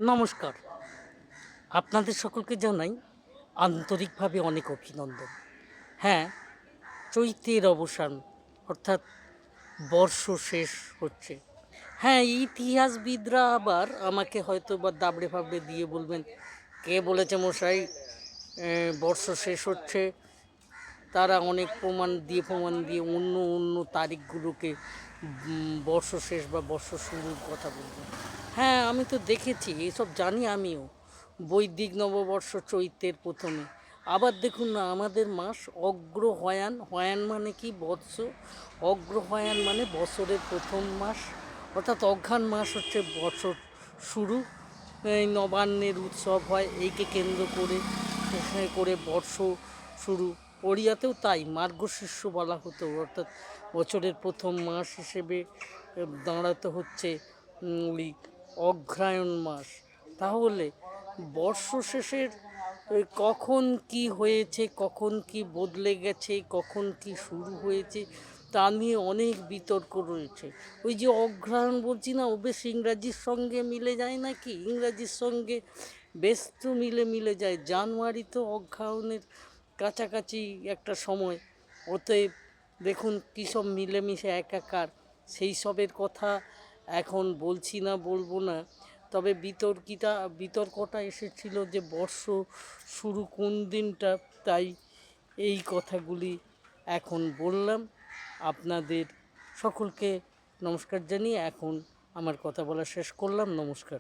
নমস্কার। আপনাদের সকলকে জানাই আন্তরিকভাবে অনেক অভিনন্দন। হ্যাঁ, চৈতের অবসান অর্থাৎ বর্ষ শেষ হচ্ছে। হ্যাঁ, ইতিহাসবিদরা আবার আমাকে হয়তোবা দাবড়ে-ফাবড়ে দিয়ে বলবেন, "কে বলেছে মশাই বর্ষ শেষ হচ্ছে?" তারা অনেক প্রমাণ দিয়ে অন্য তারিখগুলোকে বর্ষ শেষ বা বর্ষ শুরুর কথা বলবেন। হ্যাঁ, আমি তো দেখেছি, এসব জানি আমিও। বৈদিক নববর্ষ চৈত্রের ১ম-এ। আবার দেখুন না, আমাদের মাস অগ্রহায়ণ। হায়ন মানে কি? বৎস। অগ্রহায়ণ মানে বছরের ১ম মাস, অর্থাৎ অঘ্রাণ মাস হচ্ছে বছর শুরু। এই নবান্নের উৎসব হয়, এইকে কেন্দ্র করে বর্ষ শুরু। ওড়িয়াতেও তাই মার্গশীর্ষ বলা হতো, অর্থাৎ বছরের ১ম মাস হিসেবে দাঁড়াতে হচ্ছে ওই অগ্রহায়ণ মাস। তাহলে বর্ষ শেষের কখন কি হয়েছে, কখন কি বদলে গেছে, কখন কি শুরু হয়েছে, তা নিয়ে অনেক বিতর্ক রয়েছে। ওই যে অগ্রহায়ণ বলছি না, ও বেশ ইংরাজির সঙ্গে মিলে যায় নাকি? ইংরাজির সঙ্গে বেশ তো মিলে যায়। জানুয়ারি তো অগ্রহায়ণের কাছাকাছি একটা সময়। অতএব দেখুন কী সব মিলেমিশে একাকার। সেই সবের কথা এখন বলছি না, বলবো না। তবে বিতর্কটা এসেছিল যে বর্ষ শুরু কোন দিনটা, তাই এই কথাগুলি এখন বললাম। আপনাদের সকলকে নমস্কার জানিয়ে এখন আমার কথা বলা শেষ করলাম। নমস্কার।